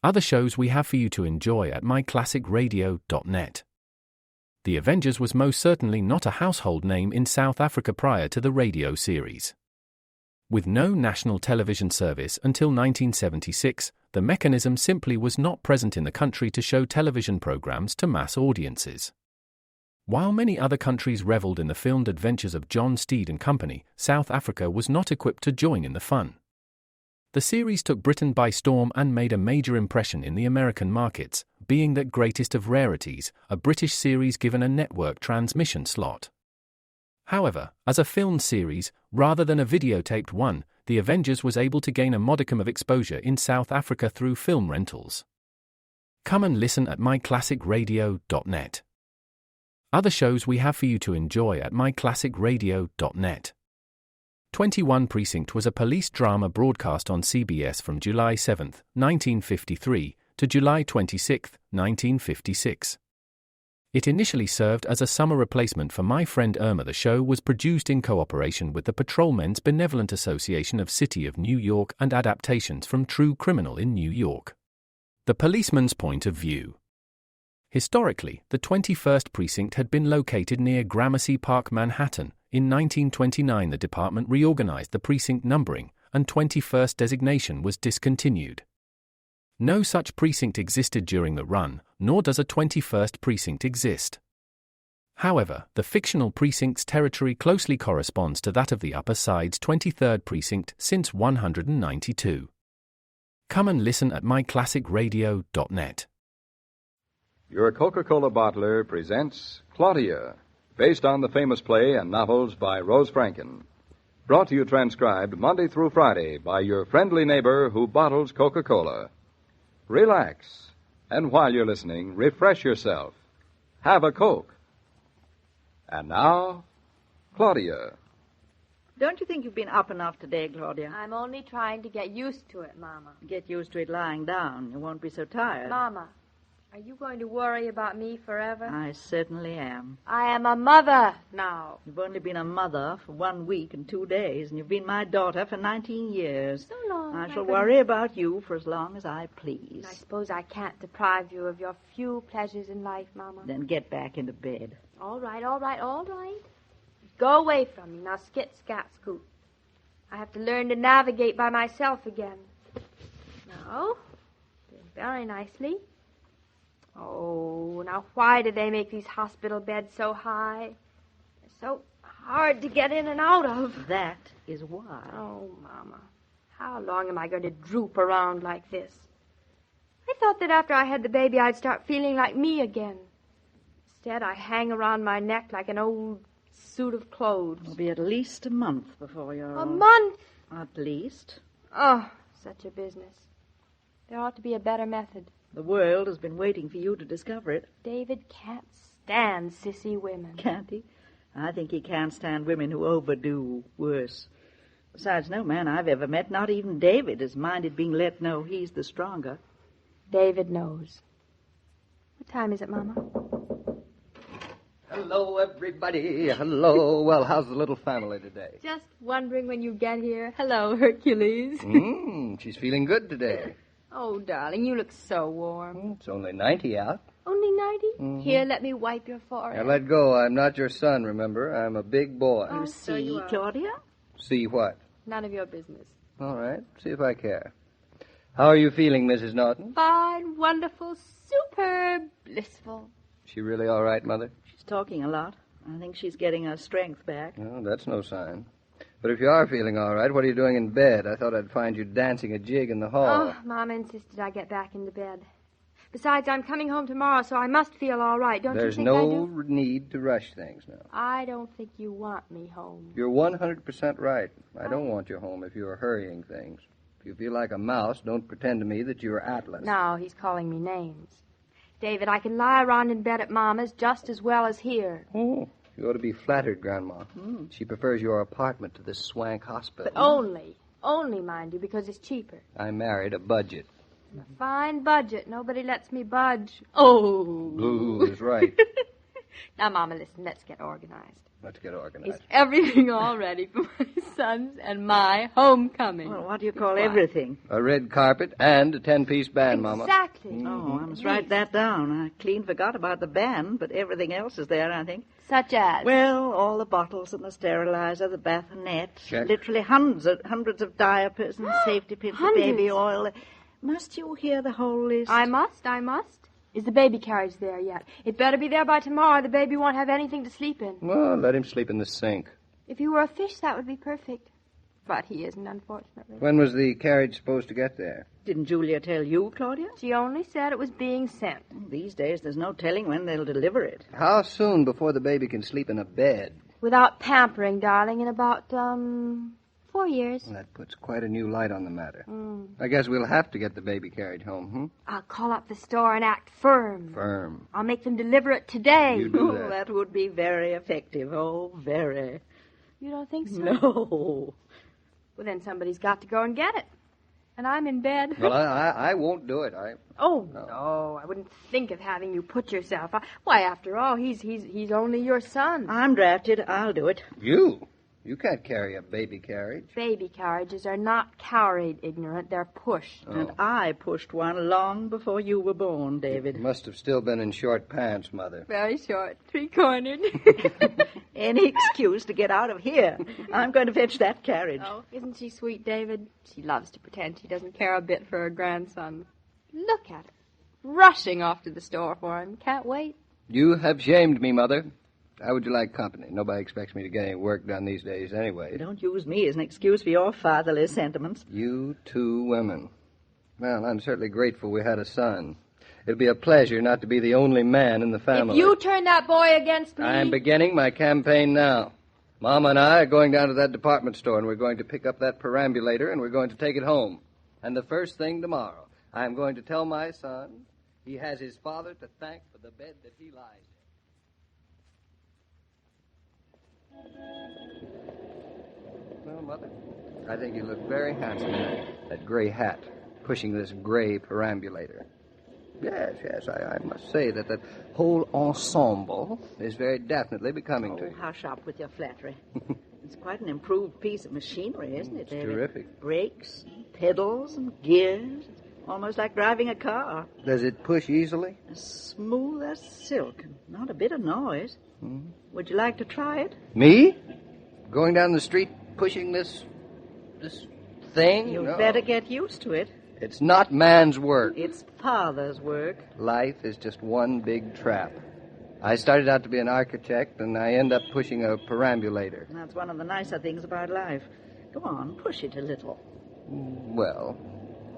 Other shows we have for you to enjoy at myclassicradio.net. The Avengers was most certainly not a household name in South Africa prior to the radio series. With no national television service until 1976, the mechanism simply was not present in the country to show television programs to mass audiences. While many other countries reveled in the filmed adventures of John Steed and company, South Africa was not equipped to join in the fun. The series took Britain by storm and made a major impression in the American markets, being that greatest of rarities, a British series given a network transmission slot. However, as a filmed series, rather than a videotaped one, The Avengers was able to gain a modicum of exposure in South Africa through film rentals. Come and listen at myclassicradio.net. Other shows we have for you to enjoy at myclassicradio.net. 21 Precinct was a police drama broadcast on CBS from July 7, 1953, to July 26, 1956. It initially served as a summer replacement for My Friend Irma. The show was produced in cooperation with the Patrolmen's Benevolent Association of City of New York and adaptations from True Criminal in New York. The Policeman's Point of View. Historically, the 21st Precinct had been located near Gramercy Park, Manhattan. In 1929, the department reorganized the precinct numbering, and 21st designation was discontinued. No such precinct existed during the run, nor does a 21st precinct exist. However, the fictional precinct's territory closely corresponds to that of the Upper Side's 23rd precinct since 192. Come and listen at myclassicradio.net. Your Coca-Cola bottler presents Claudia, based on the famous play and novels by Rose Franken. Brought to you transcribed Monday through Friday by your friendly neighbor who bottles Coca-Cola. Relax, and while you're listening, refresh yourself. Have a Coke. And now, Claudia. Don't you think you've been up enough today, Claudia? I'm only trying to get used to it, Mama. Get used to it lying down. You won't be so tired. Mama, are you going to worry about me forever? I certainly am. I am a mother now. You've only been a mother for 1 week and 2 days, and you've been my daughter for 19 years. So long. I shall worry about you for as long as I please. I suppose I can't deprive you of your few pleasures in life, Mama. Then get back into bed. All right. Go away from me. Now skit, scat, scoot. I have to learn to navigate by myself again. Now, very nicely. Oh, now why do they make these hospital beds so high? They're so hard to get in and out of. That is why. Oh, Mama, how long am I going to droop around like this? I thought that after I had the baby I'd start feeling like me again. Instead, I hang around my neck like an old suit of clothes. It'll be at least a month before you're... A month? At least. Oh, such a business. There ought to be a better method. The world has been waiting for you to discover it. David can't stand sissy women. Can't he? I think he can't stand women who overdo worse. Besides, no man I've ever met, not even David, has minded being let know he's the stronger. David knows. What time is it, Mama? Hello, everybody. Hello. Well, how's the little family today? Just wondering when you get here. Hello, Hercules. She's feeling good today. Oh, darling, you look so warm. It's only 90 out. Only 90? Here, let me wipe your forehead. Now, let go. I'm not your son, remember? I'm a big boy. Oh, You so see, you are. Claudia? See what? None of your business. All right. See if I care. How are you feeling, Mrs. Norton? Fine, wonderful, superb, blissful. She really all right, Mother? She's talking a lot. I think she's getting her strength back. Oh, that's no sign. But if you are feeling all right, what are you doing in bed? I thought I'd find you dancing a jig in the hall. Oh, Mama insisted I get back into bed. Besides, I'm coming home tomorrow, so I must feel all right. Don't There's you think I no do? need to rush things now. I don't think you want me home. You're 100% right. I don't want you home if you're hurrying things. If you feel like a mouse, don't pretend to me that you're Atlas. Now he's calling me names. David, I can lie around in bed at Mama's just as well as here. Oh, you ought to be flattered, Grandma. She prefers your apartment to this swank hospital. But only, mind you, because it's cheaper. I married a budget. A fine budget. Nobody lets me budge. Oh. Blue is right. Now, Mama, listen, let's get organized. Let's get organized. Is everything all ready for my son's and my homecoming? Well, what do you call everything? A red carpet and a 10-piece band, Mama. Exactly. Oh, I must write that down. I clean forgot about the band, but everything else is there, I think. Such as? Well, all the bottles and the sterilizer, the bassinet, Check. literally hundreds of diapers and safety pins, the baby oil. Must you hear the whole list? I must. Is the baby carriage there yet? It better be there by tomorrow. The baby won't have anything to sleep in. Well, let him sleep in the sink. If he were a fish, that would be perfect. But he isn't, unfortunately. When was the carriage supposed to get there? Didn't Julia tell you, Claudia? She only said it was being sent. These days, there's no telling when they'll deliver it. How soon before the baby can sleep in a bed? Without pampering, darling, in about, 4 years. Well, that puts quite a new light on the matter. I guess we'll have to get the baby carriage home, I'll call up the store and act firm. Firm. I'll make them deliver it today. You do Oh, that. that would be very effective. Oh, very. You don't think so? No. Well, then somebody's got to go and get it. And I'm in bed. Well, I won't do it. Oh, No. no, I wouldn't think of having you put yourself out. Why, after all, he's only your son. I'm drafted. I'll do it. You can't carry a baby carriage. Baby carriages are not carried, ignorant. They're pushed. Oh. And I pushed one long before you were born, You David. must have still been in short pants, Mother. Very short, three-cornered. Any excuse to get out of here. I'm going to fetch that carriage. Oh, isn't she sweet, David? She loves to pretend she doesn't care a bit for her grandson. Look at her. Rushing off to the store for him. Can't wait. You have shamed me, Mother. How would you like company? Nobody expects me to get any work done these days anyway. Don't use me as an excuse for your fatherly sentiments. You two women. Well, I'm certainly grateful we had a son. It'll be a pleasure not to be the only man in the family. If you turn that boy against me... I'm beginning my campaign now. Mama and I are going down to that department store, and we're going to pick up that perambulator, and we're going to take it home. And the first thing tomorrow, I'm going to tell my son he has his father to thank for the bed that he lies in. Well, Mother, I think you look very handsome in that gray hat, pushing this gray perambulator. Yes, I must say that whole ensemble is very definitely becoming to Oh, you. hush up with your flattery. It's quite an improved piece of machinery, isn't it, David? Terrific. Brakes, pedals, and gears. Almost like driving a car. Does it push easily? As smooth as silk. Not a bit of noise. Would you like to try it? Me? Going down the street pushing this thing? You'd No. better get used to it. It's not man's work. It's father's work. Life is just one big trap. I started out to be an architect, and I end up pushing a perambulator. And that's one of the nicer things about life. Go on, push it a little. Well,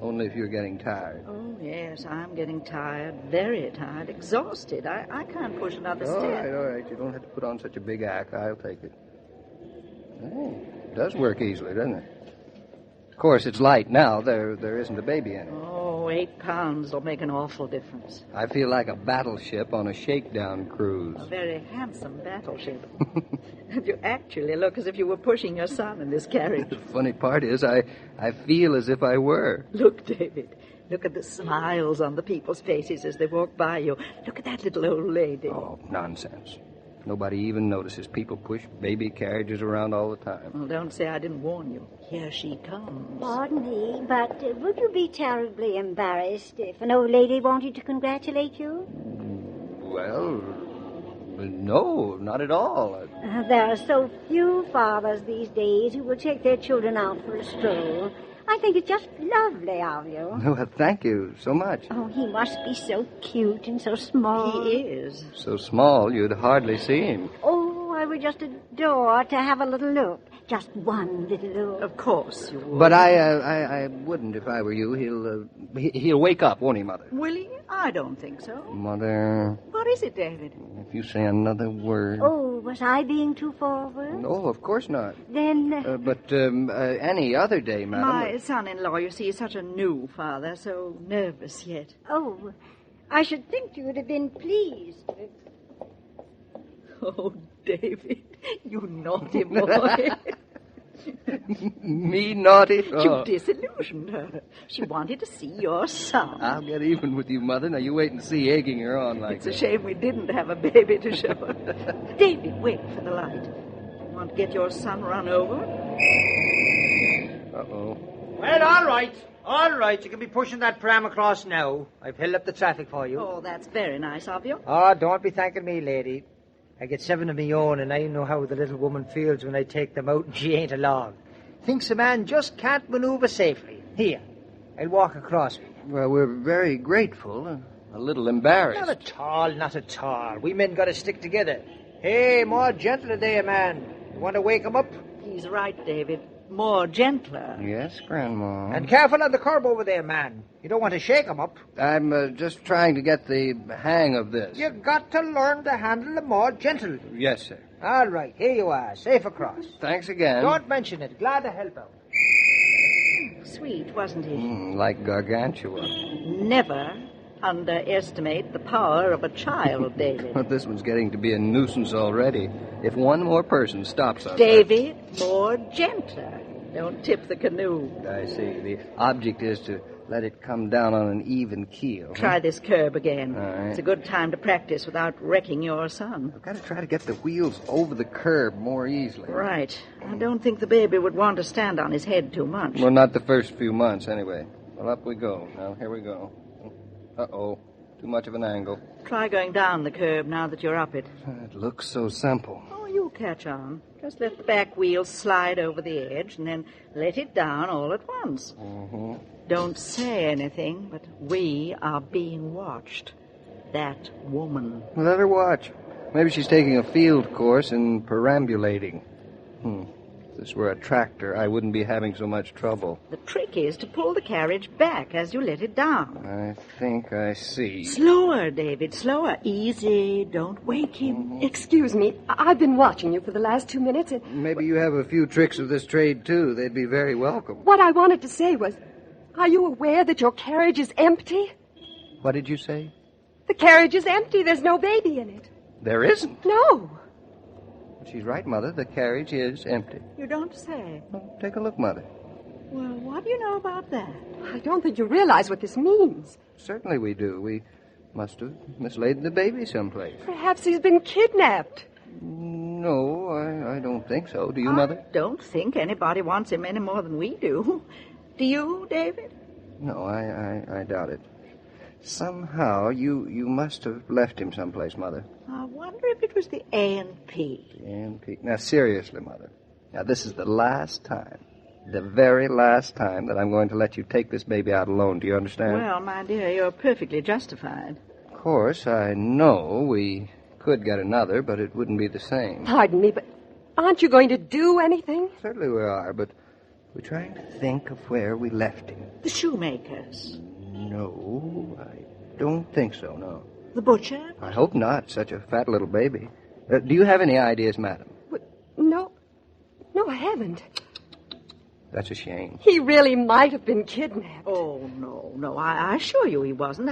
only if you're getting tired. Oh, yes, I'm getting tired, very tired, exhausted. I can't push another step. All right. You don't have to put on such a big act. I'll take it. Hey, it does work easily, doesn't it? Of course, it's light now. There isn't a baby in it. Oh, 8 pounds will make an awful difference. I feel like a battleship on a shakedown cruise. A very handsome battleship. And you actually look as if you were pushing your son in this carriage. The funny part is I feel as if I were. Look, David. Look at the smiles on the people's faces as they walk by you. Look at that little old lady. Oh, nonsense. Nobody even notices people push baby carriages around all the time. Well, don't say I didn't warn you. Here she comes. Pardon me, but would you be terribly embarrassed if an old lady wanted to congratulate you? Well, no, not at all. There are so few fathers these days who will take their children out for a stroll. I think it's just lovely of you. Well, thank you so much. Oh, he must be so cute and so small. He is. So small you'd hardly see him. Oh, I would just adore to have a little look. Just one little look. Of course you would. But I wouldn't if I were you. He'll wake up, won't he, Mother? Will he? I don't think so. Mother, What is it, David? if you say another word. Oh, was I being too forward? No, of course not. Then, But any other day, Madam. My son-in-law, you see, is such a new father, so nervous yet. oh, I should think you would have been pleased. Oh, David, you naughty boy. Me naughty? You Oh. disillusioned her. She wanted to see your son. I'll get even with you, Mother. Now, you wait and see egging her on like It's that. a shame we didn't have a baby to show her. David, wait for the light. You want to get your son run over? Uh-oh. Well, all right. All right. You can be pushing that pram across now. I've held up the traffic for you. Oh, that's very nice of you. Oh, don't be thanking me, lady. I get 7 of me own, and I know how the little woman feels when I take them out and she ain't along. Thinks a man just can't maneuver safely. Here, I'll walk across with you. Well, we're very grateful. A little embarrassed. Not at all, not at all. We men got to stick together. Hey, more gentler there, man. You want to wake him up? He's right, David. More gentler. Yes, Grandma. And careful on the curb over there, man. You don't want to shake him up. I'm just trying to get the hang of this. You got to learn to handle them more gentle. Yes, sir. All right, here you are, safe across. Thanks again. Don't mention it. Glad to help out. Sweet, wasn't he? Like Gargantua. Never underestimate the power of a child, David. But this one's getting to be a nuisance already. If one more person stops us... David, more gentler. Don't tip the canoe. I see. The object is to let it come down on an even keel. huh? Try this curb again. All right. It's a good time to practice without wrecking your son. I've got to try to get the wheels over the curb more easily. Right. I don't think the baby would want to stand on his head too much. Well, not the first few months, anyway. Well, up we go. Now, here we go. Uh-oh. Too much of an angle. Try going down the curb now that you're up it. It looks so simple. Oh, you'll catch on. Just let the back wheel slide over the edge and then let it down all at once. Mm-hmm. Don't say anything, but we are being watched. That woman. Well, let her watch. Maybe she's taking a field course in perambulating. If this were a tractor, I wouldn't be having so much trouble. The trick is to pull the carriage back as you let it down. I think I see. Slower, David, slower. Easy. Don't wake him. Excuse me. I've been watching you for the last 2 minutes, and Maybe you have a few tricks of this trade, too. They'd be very welcome. what I wanted to say was, are you aware that your carriage is empty? What did you say? The carriage is empty. There's no baby in it. There isn't. No. She's right, Mother. The carriage is empty. You don't say. Well, take a look, Mother. Well, what do you know about that? I don't think you realize what this means. Certainly we do. We must have mislaid the baby someplace. Perhaps he's been kidnapped. No, I don't think so. Do you, Mother? I don't think anybody wants him any more than we do. Do you, David? No, I doubt it. Somehow you must have left him someplace, Mother. I wonder if it was the A&P. A&P. Now, seriously, Mother. Now, this is the last time, the very last time that I'm going to let you take this baby out alone. Do you understand? Well, my dear, you're perfectly justified. Of course, I know we could get another, but it wouldn't be the same. Pardon me, but aren't you going to do anything? Certainly we are, but we're trying to think of where we left him. The shoemakers. No, I don't think so, no. The butcher. I hope not. Such a fat little baby. Do you have any ideas, madam? No. No, I haven't. That's a shame. He really might have been kidnapped. Oh, no. I assure you he wasn't.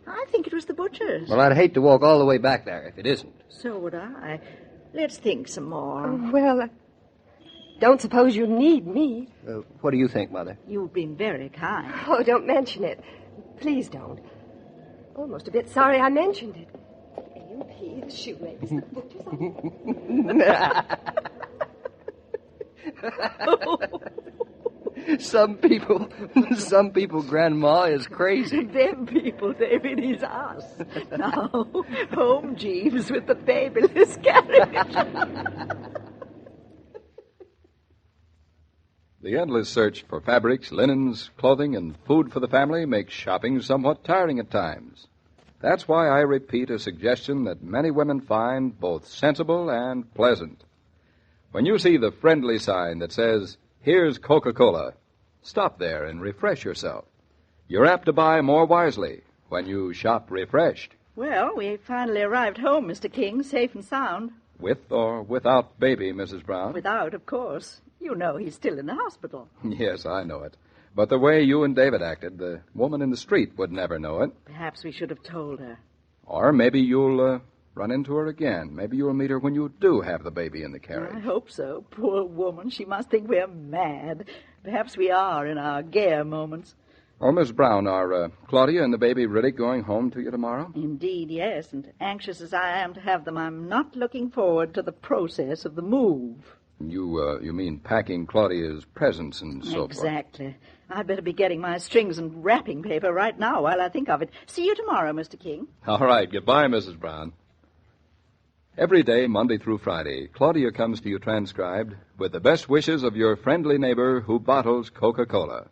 I think it was the butcher's. Well, I'd hate to walk all the way back there if it isn't. So would I. Let's think some more. Well, don't suppose you need me. What do you think, Mother? You've been very kind. Oh, don't mention it. Please don't. Almost a bit sorry I mentioned it. A&P, the shoemakers, the butchers. Some people, Grandma, is crazy. Them people, David, is us. Now, home, Jeeves, with the babyless carriage. The endless search for fabrics, linens, clothing, and food for the family makes shopping somewhat tiring at times. That's why I repeat a suggestion that many women find both sensible and pleasant. When you see the friendly sign that says, "Here's Coca-Cola," stop there and refresh yourself. You're apt to buy more wisely when you shop refreshed. Well, we finally arrived home, Mr. King, safe and sound. With or without baby, Mrs. Brown? Without, of course. You know he's still in the hospital. Yes, I know it. But the way you and David acted, the woman in the street would never know it. Perhaps we should have told her. Or maybe you'll run into her again. Maybe you'll meet her when you do have the baby in the carriage. I hope so. Poor woman. She must think we're mad. Perhaps we are in our gayer moments. Oh, Miss Brown, are Claudia and the baby really going home to you tomorrow? Indeed, yes. And anxious as I am to have them, I'm not looking forward to the process of the move. You mean packing Claudia's presents and so forth? Exactly. I'd better be getting my strings and wrapping paper right now while I think of it. See you tomorrow, Mr. King. All right. Goodbye, Mrs. Brown. Every day, Monday through Friday, Claudia comes to you transcribed with the best wishes of your friendly neighbor who bottles Coca-Cola.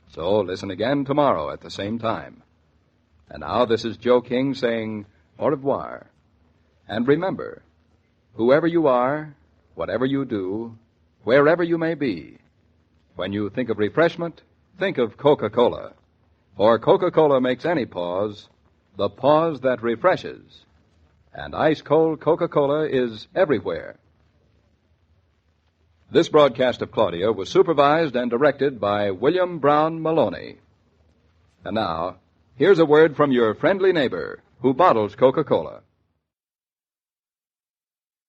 So listen again tomorrow at the same time. And now this is Joe King saying au revoir. And remember, whoever you are, whatever you do, wherever you may be, when you think of refreshment, think of Coca-Cola. For Coca-Cola makes any pause the pause that refreshes. And ice-cold Coca-Cola is everywhere. This broadcast of Claudia was supervised and directed by William Brown Maloney. And now, here's a word from your friendly neighbor who bottles Coca-Cola.